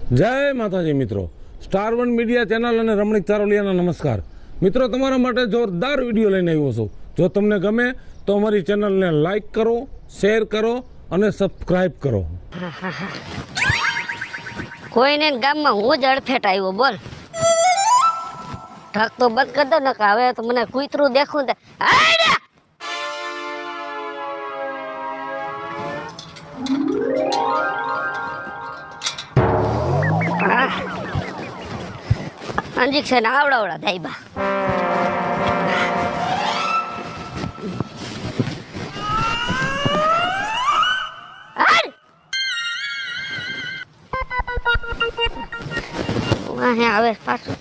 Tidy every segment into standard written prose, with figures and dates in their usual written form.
જય માતાજી મિત્રો, સ્ટાર વન મીડિયા ચેનલ અને રમણીક ચારોલિયાના નમસ્કાર. મિત્રો, તમારા માટે જોરદાર વિડીયો લઈને આવ્યો છું. જો તમને ગમે તો અમારી ચેનલને લાઈક કરો, શેર કરો અને સબસ્ક્રાઈબ કરો. કોઈને ગામમાં હું જ અડફેટ આવ્યો, બોલ. ઠક તો બંધ કરી દો ને, હવે તો મને કૂતરું દેખું ને અંજીક છે ને આવડાવડા દાઈબા. હવે પાછું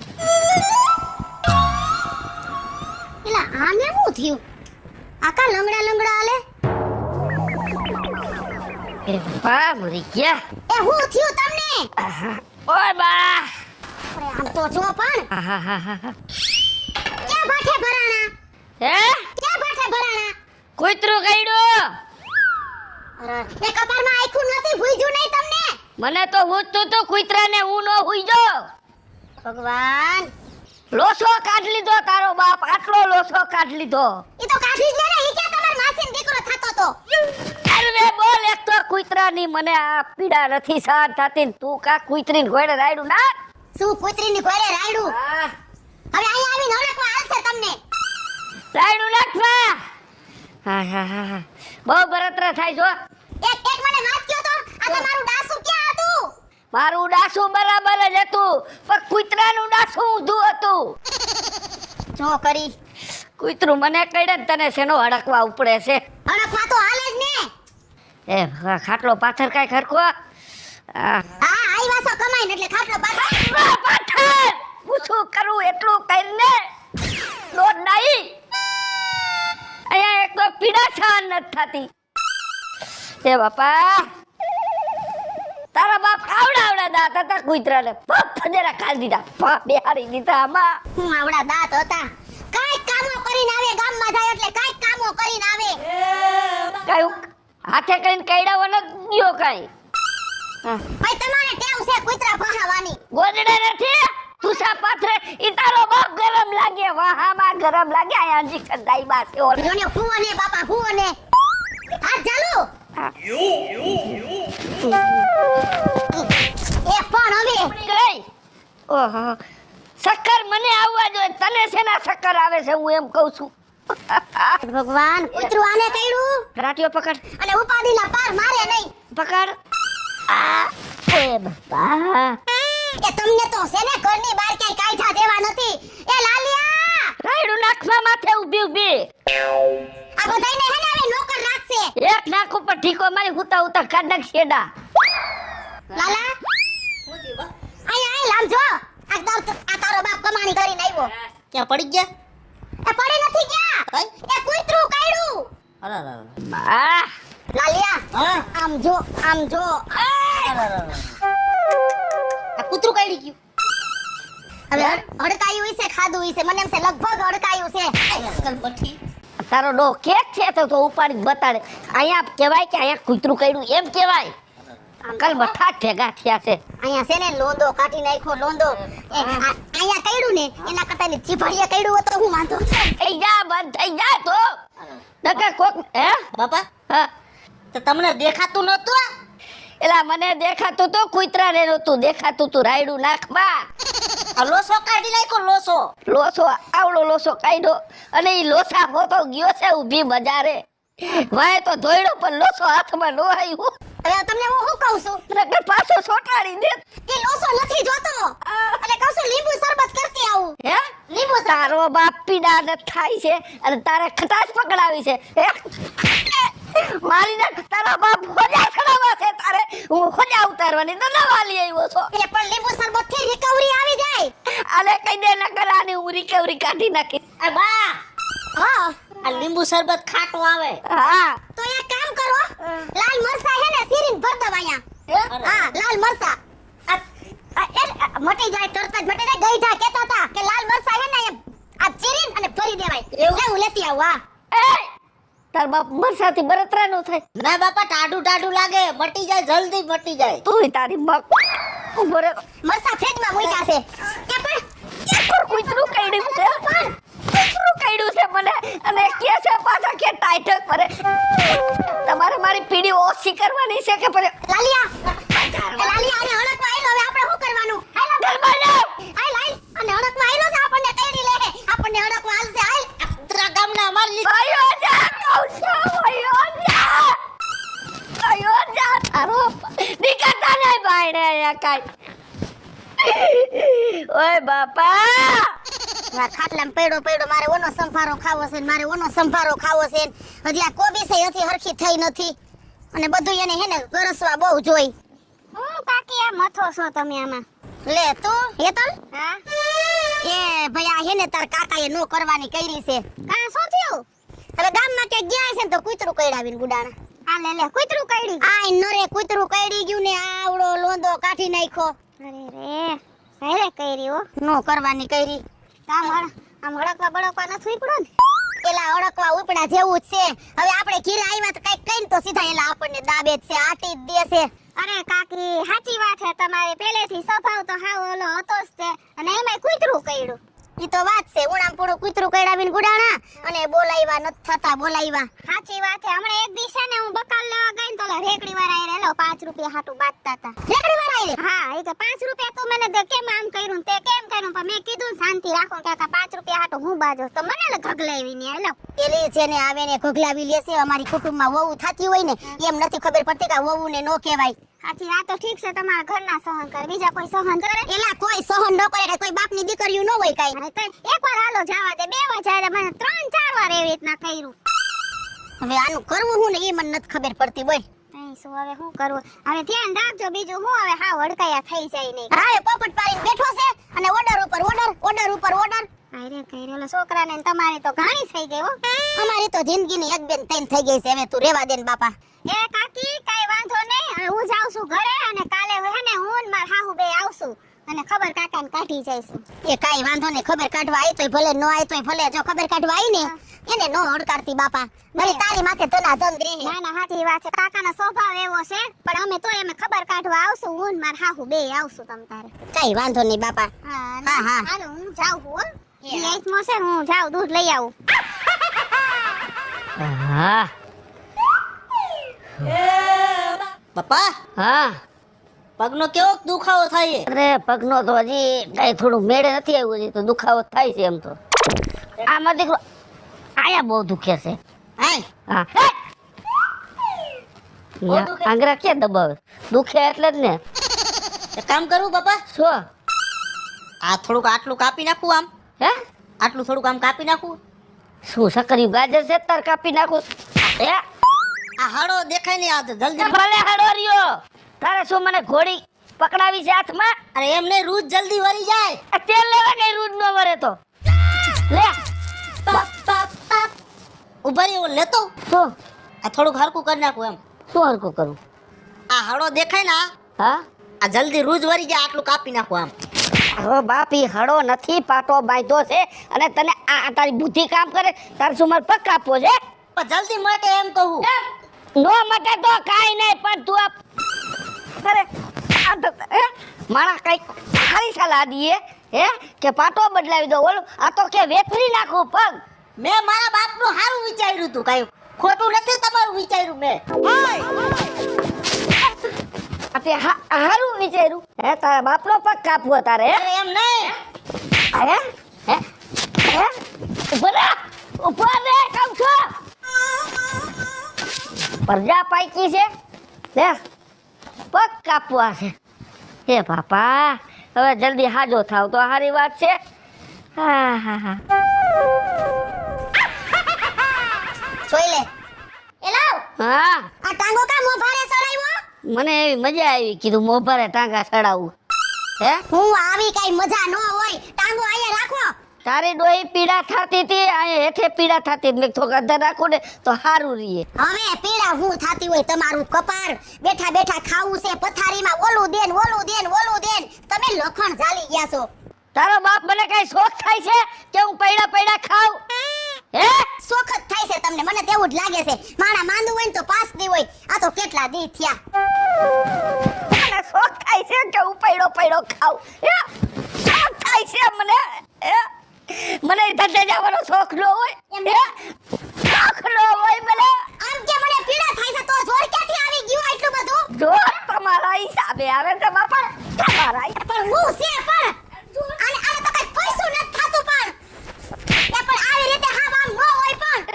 એલા આને શું થયું? આકા લંગડા લંગડા આલે એ બા મરી ગયા. એ શું થયું તમને? ઓય બા, અરે આમ તો જો પણ ક્યાં ભાઠે ભરાણા? હે ક્યાં ભાઠે ભરાણા? કૂતરું કઈડું. અરે એ કપાળમાં આખું નથી ભૂજ્યું નહીં તમને? મને તો હુંતું તો કૂતરાને હું નો હુઈજો. ભગવાન, લોસો કાઢ લીધો તારો બાપ, આટલો લોસો કાઢ લીધો. ઈ તો કાઢી જ લે ને. ઈ કે તમાર માસીનો દીકરો થતો તો. અરે બોલ, એક તો કૂતરાની મને આ પીડા નથી સહન થતી. તું કા કૂતરીને ઘોડે રાયડું ના. શું કૂતરીની ઘોડે રાયડું? હવે અહીંયા આવીને ઓળખવા આવશે તમને. રાયડું નાખવા. હા બહુ બળતરા થાય છો. એક મને વાત કયો તો, આ તમારું ડાસુ ક્યાં હતું? મારું ડાસું બરાબર જ હતું, પણ કૂતરાનું ડાસું ઊંધું હતું. જો કરી કૂતરું મને કઈડે ને તને શેનો હડકવા ઉપડે છે. હડકવા તો હાલે જ ને. એ ખાટલો પાથર કાંઈ ખરખો. હા આઈવા છો કમાઈને એટલે ખાટલો પાથર. પાથર હું શું કરું એટલું કરીને લોટ નહીં. અહીંયા એક તો પીડા સહન નથી થતી. એ બાપા, તારા બાપ આવડા દાંત હતા કૂતરાને ફજરા ખાલી દીધા, બેહારી દીધા આમાં. હું આવડા દાંત હતા. કાઈ કામો કરીને આવે, ગામમાં જાય એટલે કાઈ કામો કરીને આવે. કયું હાથે કરીને કઈડાવો ન ગયો કાઈ. ભાઈ તમારે ટેવ છે કૂતરા ભહાવાની. ગોદડે નથી તુસા પાથરે. ઈ તારો બાપ ગરમ લાગે, વાહામાં ગરમ લાગે. આ અંજી કદાઈ બાસે ઓર જોને ફૂને બાપા ફૂને. હાથ ચાલુ. એ પણ હવે ગઈ. ઓહો, શક્કર મને આવવા જોઈએ. તને શેના શક્કર આવે છે હું એમ કહું છું. ભગવાન, કૂતરું આને કઈડું રાટીઓ પકડ અને ઉપાડીના પાર મારે નહીં. પકડ. આ ઓય બાપા, એ તમને તો છે ને ઘરની બહાર ક્યાંય કાઢા દેવા નથી. એ લાલિયા, રાયડું નાખવા માથે ઊભી. આ બધાયને હે ને હવે નોકર રાખશે. એક નાક ઉપર ઠીકો મારી હુતા કાઢ નાખ છેડા. લાલા આય લામજો. આ તારો બાપ કમાણી કરીને આવ્યો. ક્યાં પડી ગયા? એ પડી નથી ગયા. એ કૂતરું કાઢ્યું. બા લાલિયા, હા, આમ જો આમ જો. આ કૂતરું કાઢી ગયું. હવે હડકાયું હશે, ખાધું હશે. મને એમ છે લગભગ હડકાયું છે. આજકાલ પછી તારો ડો કેક છે તો ઉપાડી બતાડે. અહીંયા કહેવાય કે અહીંયા કૂતરું કર્યું એમ કહેવાય. અંકલ બઠા ભેગા થયા છે. અહીંયા છે ને લોંદો કાઢી નાખ્યો લોંદો. અહીંયા કઈડું ને એના કરતા ને ચીભડિયા કઈડું હોત તો હું વાંધો. થઈ જા, બંધ થઈ જા તો નકર કોક. હે બાપા, હા, તો તમને દેખાતું નતું? એલા મને દેખાતું તો કૂતરાને નહોતું દેખાતું તું. રાયડું નાખવા. આ લોસો કાઢી નાખ્યો, લોસો. લોસો આવડો લોસો કાઢ્યો અને ઈ લોસા હોતો ગયો છે ઊભી બજારે. વાય તો ધોયડો પણ લોસો હાથમાં નો આવ્યો. હવે તમને હું શું કહું છું? નકર પાછો સોટાડી દે. એ લોસો નથી જોતો. એટલે કહું છું લીંબુ શરબત કરતી આવું. હે લીંબુ તારો બાપ પીડા ન થાય છે અને તારે ખટાશ પકડાવી છે. હે મારી ના તારા બાપ ખોજા ચડાવવા છે. તારે હું ખોજા ઉતારવાની તો નવા લઈ આવ્યો છો. એટલે પણ લીંબુ શરબત થી રિકવરી આવી જાય. આલે કહી દે નકર આની હું રિકવરી કાઢી નાખી. આ બા, હા આ લીંબુ શરબત ખાટું આવે. હા તો એક કામ કરો, લાલ મરચા હે ને સીરીન ભર દો અહીંયા. હા લાલ મરચા. મટી જાય તરત જ મટી જાય. ગઈઢા કહેતા હતા કે લાલ મરચા હે ને આ ચીરીન અને ભરી દેવાય. એવું લેતી આવું. હા તાર બાપ મરસાથી બળતરા નો થાય. ના બાપા, ટાઢું ટાઢું લાગે, મટી જાય, જલ્દી મટી જાય. તું તારી બાપ ઉભો રે મરસા ફ્રીજમાં મૂક્યા છે એ પણ કૂતરું કઈડ્યું છે કૂતરું કઈડ્યું છે મને અને કે છે પાછા કે ટાઈટક કરે તમારે મારી પીડી ઓછી કરવાની છે કે પછી લાલિયા આને હળકવા આયલો હવે આપણે શું કરવાનું હાલો ઘરમાં જાઓ આય લાઈ અને હળકવા આયલો છે આપણને કઈડી લે આપણને હળકવા હાલશે આય ઉતરા ગામના અમાર આયો જા કૌશા આયો જા તારો દીકતા નહીં ભાઈને અહીંયા કાઈ ઓય બાપા ખાટલામાં પડ્યો મારે ઓનો સંભારો ખાવો છે ને મારે ઓનો સંભારો ખાવો છે ને હજી આ કોબી છે હજી હરખી થઈ નથી અને બધું એને હે ને ગરસવા બહુ જોઈ હું કાકી આ મથો છો તમે આમાં લે તું હેતલ હા એ ભાઈ આ હે ને તાર કાકાએ નો કરવાની કરી છે કા શું થયું હવે ગામમાં કે ગયા છે ને તો કૂતરું કઈડાવીને ગુડાણા આ લે કૂતરું કઈડી આ નરે કૂતરું કઈડી ગયું ને આવડો લોંદો કાઢી નાખ્યો અરે રે કઈરી હો નો કરવાની કઈરી આમ હળકવા બળકવા નથી ઉપડો ને પેલા હળકવા ઉપડા જેવું જ છે હવે આપણે ઘીરે આવ્યા તો કઈક કઈને તો સીધા એલા આપણને દાબે જ છે આટી જ દે છે અરે કાકી સાચી વાત છે તમારે પહેલેથી સ્વભાવ તો હાવ ઓલો હતો જ તે અને એમાંય કૂતરું કઈડું ઈ તો વાત છે ઉણામ પૂરું કૂતરું કઈડાવીને ગુડાણા અને બોલાવ્યા નત થતા બોલાવ્યા સાચી વાત છે હમણાં એક દિવસે ને હું બકાલ લેવા ગઈ ને તો રેકડી વાળા એ રેલો 5 રૂપિયા હાટું બાંધતા હતા રેકડી વાળા હા એ તો 5 રૂપિયા તું મને દે કેમ આમ કર્યું તે કેમ કર્યું પણ મેં કીધું શાંતિ રાખો કે 5 રૂપિયા હાટું હું બાજો તો મને ઘગલાવી ને આલો એલી છે ને આવે ને ઘગલાવી લેશે અમારી કુટુંબમાં વહુ થાતી હોય ને એમ નથી ખબર પડતી કે વહુ ને નો કહેવાય સાચી વાત તો ઠીક છે તમારા ઘરના સહન કરે બીજા કોઈ સહન કરે એલા કોઈ સહન ન કરે કોઈ બાપની દીકરીઓ ન હોય કાઈ એકવાર હાલો જવા દે બે વાર જાય મને 3-4 વાર એવી રીતના કર્યું હવે આનું કરવું હું ને એ મને નથી ખબર પડતી બોલ શું હવે શું કરવું હવે ધ્યાન રાખજો બીજું હું હવે હા હડકાયા થઈ જાય નહીં હા એ પોપટ પાડીને બેઠો છે અને ઓર્ડર ઉપર ઓર્ડર અરે કઈરેલો છોકરાને તમારી તો ઘણી થઈ ગઈ હો અમારી તો જિંદગીની એક બેન તૈન થઈ ગઈ છે હવે તું રેવા દે ને બાપા એ કાકી કઈ વાંધો નહીં હવે હું જાઉં છું ઘરે અને કાલે હે ને હું ને માર હાહુ બે આવશું અને ખબર કાકાને કાઢી જઈશું એ કાઈ વાંધો નહીં ખબર કાઢવા આવી તોય ભલે નો આવી તોય ભલે જો ખબર કાઢવા આવી ને એને નો હડકારતી બાપા મારી તારી માથે તના દંડ રહે ના સાચી વાત છે કાકાનો સ્વભાવ એવો છે પણ અમે તોય અમે ખબર કાઢવા આવશું હું ને માર હાહુ બે આવશું તમ તારે કઈ વાંધો નહીં બાપા હા હાલો હું જાઉં હો યસ મોસે હું જાઉં દૂધ લઈ આવું હા પપ્પા હા પગનો કેવો દુખાવો થાય છે અરે પગનો તો હજી કઈ થોડું મેળે નથી આવ્યું હજી તો દુખાવો થાય છે એમ તો આમાં દીકરો આયા બહુ દુખે છે હાય હા આંગરા ક્યાં દબાવે દુખે એટલે જ ને એક કામ કરું પપ્પા શું આ થોડુંક આટલું કાપી નાખું આમ હે આટલું થોડુંક આમ કાપી નાખું શું સકરી ગાજર છે તાર કાપી નાખું હે આ હાડો દેખાય નહીં આ તો જલ્દી ભલે હાડો રહ્યો તારે શું મને ઘોડી પકડાવી છે હાથમાં અરે એમ નહીં રૂજ જલ્દી વળી જાય આ તેલ લેવા ગઈ રૂજ નો વરે તો લે ઉભા રહી લેતો શું આ થોડુંક હરકું કરી નાખું એમ શું હરકું કરું આ હાડો દેખાય ને હા આ જલ્દી રૂજ વળી જાય આટલું કાપી નાખું આમ હવે બાપી હડો નથી પાટો બાંધ્યો છે અને તને આ તારી બુદ્ધિ કામ કરે તારે શું મારે પગ કાપવો છે પણ જલ્દી માટે એમ કહું નો મટે તો કાઈ નહીં પણ તું અરે આ તો મારા કઈક ખાલી સલાહ દીએ હે કે પાટો બદલાવી દો ઓલો આ તો કે વેતરી નાખું પગ મેં મારા બાપનું સારું વિચાર્યું હતું કાંઈ ખોટું નથી તમારું વિચાર્યું મેં તે હારું વિચાર્યું હે તારા બાપનો પગ કાપવો તારે અરે એમ નહીં હે હે હે ઉપર રે કામ છો પરજા પાકી છે લે પગ કાપવા છે હે બાપા હવે જલ્દી હાજો થાવ તો હારી વાત છે હા હા હા જોઈ લે એલાવ હા આ ટાંગો કા મો ભારે સડાવ્યો મને એવી મજા આવી કીધું મોભારે ટાંગા ચડાવું હે હું આવી કઈ મજા ન હોય ટાંગો આયા રાખો તારી ડોહી પીડા થતી હતી આ હેઠે પીડા થતી મેં થોક અધર રાખું ને તો સારું રહીએ હવે પીડા હું થાતી હોય તમારું કપાર બેઠા બેઠા ખાવું છે પથારીમાં ઓલું દેન તમે લખણ ઝાલી ગયા છો તારો બાપ મને કઈ શોખ થાય છે કે હું પૈડા ખાવ હે શોખ જ થાય છે તમને મને તેવું જ લાગે છે માણા માંદું હોય ને તો 5 દી હોય આ તો કેટલા દી થયા મને શોખ થાય છે કે હું પડ્યો પડ્યો ખાવ આમ થાય છે મને મને ધંધે જવાનો શોખ ન હોય શોખ ન હોય મને આમ કે મને પીડા થાય છે તો જોર ક્યાંથી આવી ગયું એટલું બધું જોર તમારા હિસાબે આવે છે બાપા તમારા પણ હું છે પણ આને આને તો કઈ પૈસું નથી થાતું પણ એ પણ આવી રીતે હા આમ ન હોય પણ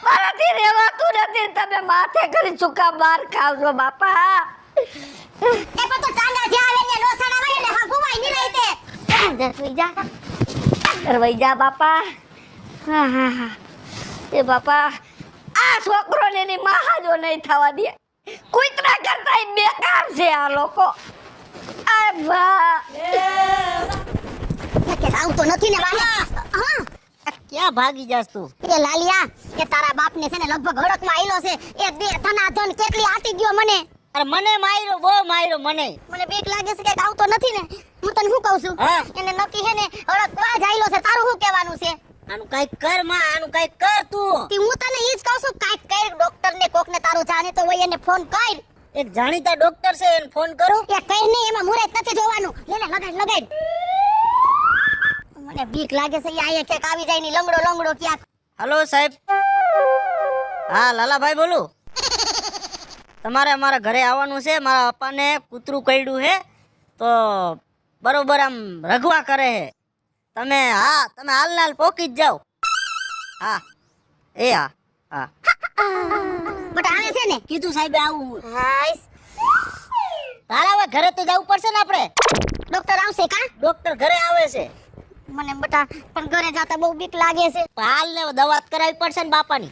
મારાથી રહેવાતું નથી તમે માથે કરી ચૂકા બાર ખાવ છો બાપા એ પણ તો ટાંગા જે આવે ને લોસણા વાય ને હા ગુવાય ની રહી દરવાઈ જા બાપા હા એ બાપા આ છોકરોને એની મહાજો નહીં થવા દે કૂતરા કરતા બેકાર છે આ લોકો આ બા કે આવ તો નથી ને વાહે હા ક્યાં ભાગી જાસ તું? એ લાલિયા કે તારા બાપને છે ને લગભગ હડકમાં આઈલો છે એ દે ધનાધન કેટલી આટી ગયો મને અરે મને માર્યો, બહુ માર્યો મને. મને બીક લાગે છે કે આવતો નથી ને હું તને શું કહું છું હા. એને નક્કી છે ને હડકવા જ આઈલો છે તારું શું કહેવાનું છે આનું કઈક કર માં, આનું કઈક કર તું. કે હું તને ઈ જ કહું છું કાઈક કર ડોક્ટર ને કોક ને તારું જાણીતો હોય એને ફોન કર એક જાણીતા ડોક્ટર છે એને ફોન કરું. એ કઈ નહીં એમાં મુરત નથી જોવાનું લેને લગાડ મને બીક લાગે છે ઈ આયે ક્યાંક આવી જાય ની લંગડો ક્યાંક હલો સાહેબ. હા લાલાભાઈ બોલું. તમારે અમારા ઘરે આવવાનું છે. મારા પપ્પાને કૂતરું કરડ્યું છે તો બરોબર આમ રઘવા કરે છે. તમે હાલ પોકી જ જાઓ. હા એ હા હા બટ આવે છે ને કીધું સાહેબે આવું. હાઈસ તારા હવે ઘરે તો જવું પડશે ને આપણે. ડોક્ટર આવશે કા ડોક્ટર ઘરે આવે છે. મને બટા પણ ઘરે જાતા બહુ બીક લાગે છે હાલ ને દવા કરાવી પડશે ને બાપાની.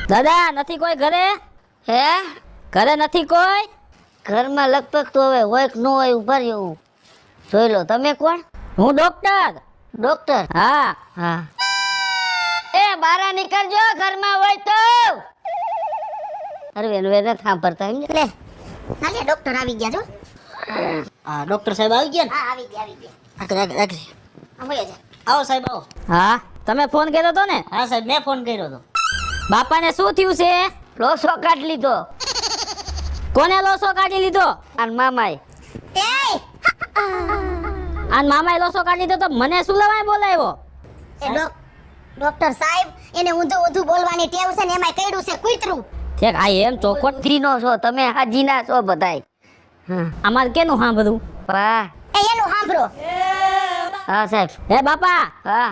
દાદા નથી કોઈ ઘરે હે ઘરે નથી કોઈ ઘરમાં લગભગ તો હવે હોય કે ન હોય ઉભા રહ્યો હું જોઈ લો તમે કોણ હું ડોક્ટર હા હા એ બહાર નીકળજો ઘરમાં હોય તો અરે વેન વેન સાંભળતા એમ લે નાલે ડોક્ટર આવી ગયા જો હા ડોક્ટર સાહેબ આવી ગયા ને. હા આવી ગયા રાખ. આમ જા આવો સાહેબ આવો. હા તમે ફોન કર્યો તો ને હા સાહેબ મેં ફોન કર્યો હતો. બાપાને શું થયું છે લોસો કાઢી લીધો કોને લોસો કાઢી લીધો આન મામાએ એ આન મામાએ લોસો કાઢી લીધો તો મને શું લેવાય બોલાવ્યો એ ડોક્ટર સાહેબ એને ઊંધું બોલવાની ટેવ છે ને એમાંય કઈડું છે કૂતરું ઠીક આ એમ ચોખવટ ત્રીનો છો તમે હાજીના છો બધાય હા અમાર કેનું હા બધું વાહ એ એનું સાંભળો હા સાહેબ હે બાપા હા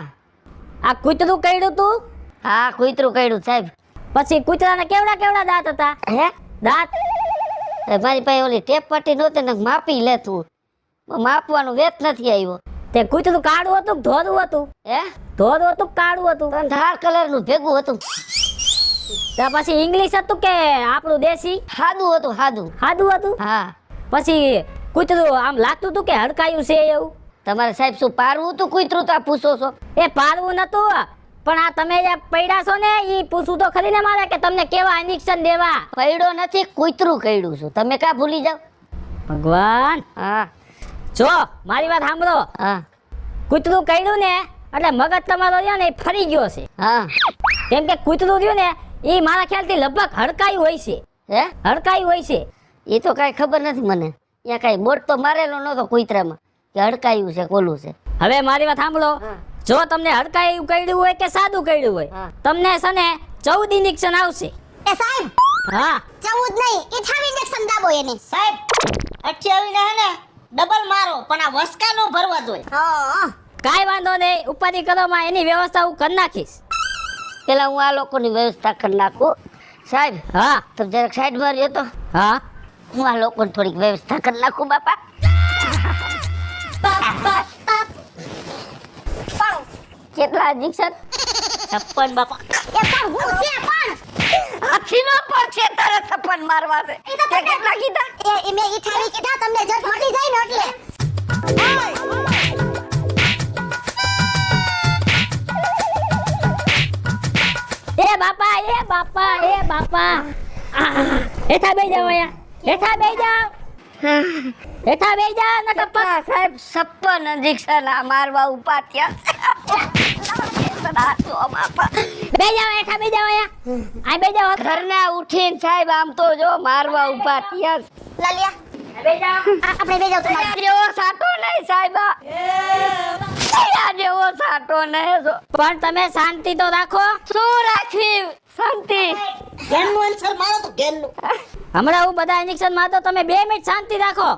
આ કૂતરું કઈડું તું હા કૂતરું કઈડું સાહેબ પછી કૂતરાને કેવડા દાંત હતા હે દાંત મારી પાસે ઓલી ટેપ પટ્ટી નહોતી ને માપી લે તું માપવાનું વેત નથી આવ્યો તે કૂતરું કાળું હતું કે ધોળું હતું હે ધોળું હતું કે કાળું હતું ધાર કલરનું ભેગું હતું ત્યાં પછી ઇંગ્લિશ હતું કે આપણું દેશી સાદું હતું હા પછી કૂતરું આમ લાગતું હતું કે હડકાયું છે એવું તમારે સાહેબ શું પારવું હતું કૂતરું તો આ પૂછો છો એ પારવું નતું પણ આ તમે જે પૈડા છો ને ઈ પૂછું તો ખરી ને મારે કે તમને કેવા ઇન્જેક્શન દેવા પૈડો નથી કૂતરું કઈડું છું તમે કા ભૂલી જાવ ભગવાન હા જો મારી વાત સાંભળો હા કૂતરું કઈડું ને એટલે મગજ તમારો રહ્યો ને એ ફરી ગયો છે હા કેમ કે કૂતરું રહ્યું ને એ મારા ખ્યાલથી લગભગ હડકાયું હોય છે હે હડકાયું હોય છે એ તો કાંઈ ખબર નથી મને ત્યાં કાંઈ બોટ તો મારેલો નહોતો કૂતરામાં કે હડકાયું છે કોલું છે હવે મારી વાત સાંભળો જો તમને હડકાયું કઈડ્યું હોય કે સાદું કઈડ્યું હોય તમને છે ને 14 ઇન્જેક્શન આવશે એ સાહેબ હા 14 નહીં 28 ઇન્જેક્શન દાબો એને સાહેબ 28 ને હે ને ડબલ મારો પણ આ વસકા નો ભરવા જોઈએ. હા કાંઈ વાંધો નહીં ઉપાધિ કરવામાં એની વ્યવસ્થા હું કરી નાખીશ પેલા હું આ લોકોની વ્યવસ્થા કરી નાખું સાહેબ હા તમે જરાક સાઈડમાં રહ્યો તો હા હું આ લોકોની થોડીક વ્યવસ્થા કરી નાખું બાપા કેટલા ઇન્જેક્શન 56 બાપા. એ પણ હું છે પણ હાથીનો પર છે તારે સપન મારવા છે તે કેટલા કીધા એ મે 28 કીધા તમને જટ મટી જાય ને એટલે એ બાપા હેઠા બેસી જાવ અહીંયા હેઠા બેસી જાવ નકર સાહેબ 56 ઇન્જેક્શન આ મારવા ઉપાત્યા હાચો બાપા. બે જાઓ એઠા બે જાઓ અહીંયા આ બે જાઓ ઘરના ઉઠીને સાહેબ આમ તો જો મારવા ઊભા થયા છે. લાલિયા બે જાઓ આપણે બે જાઓ તમારે જેવો સાટો નહીં સાહેબા દયા જેવો સાટો નહીં જો. પણ તમે શાંતિ તો રાખો શું રાખવી શાંતિ? ગેનનું આન્સર મારો તો ગેનનું હમણાં હું બધા ઇન્જેક્શન મારતો, તમે 2 મિનિટ શાંતિ રાખો.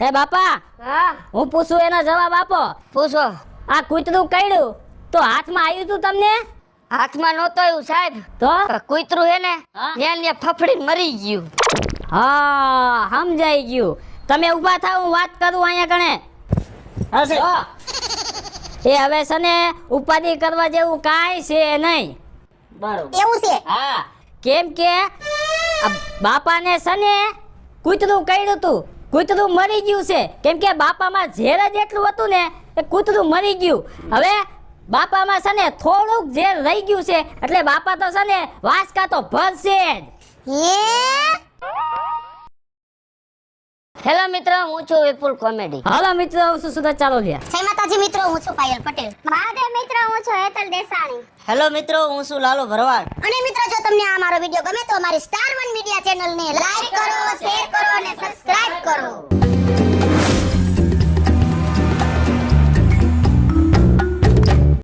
હે બાપા, હા હું પૂછું એનો જવાબ આપો. પૂછો. આ કૂતરું કઈડું તો હાથમાં આવ્યું તું તમને? હાથમાં નહોતો આવ્યું સાહેબ. તો કૂતરું હે ને હા? ત્યાં ફફડીને મરી ગયું. હા, સમજાઈ ગયું. તમે ઊભા થાવ, હું વાત કરું અહીંયા કણે. જો, એ હવે છે ને ઉપાધિ કરવા જેવું કાંઈ છે નહીં. બરોબર. એવું છે હા, કેમ કે આ બાપાને છે ને કૂતરું કઈડું તું, કૂતરું મરી ગયું છે. કેમ કે બાપામાં ઝેર જ એટલું હતું ને એ કૂતરું મરી ગયું. હવે બાપામાં છે ને થોડુંક ઝેર રહી ગયું છે, એટલે બાપા તો છે ને વાસકા તો ભરશે જ. હે હેલો મિત્રો, હું છું વિપુલ કોમેડી. હાલો મિત્રો, હું છું સુરત ચાલોલિયા. જય માતાજી મિત્રો, હું છું પાયલ પટેલ. મહાદેવ મિત્રો, હું છું હેતલ દેસાણી. હેલો મિત્રો, હું છું લાલુ ભરવાડ. અને મિત્રો, જો તમને આ મારો વિડિયો ગમે તો અમારી સ્ટાર 1 મીડિયા ચેનલને લાઈક કરો, શેર કરો અને સબસ્ક્રાઇબ કરો.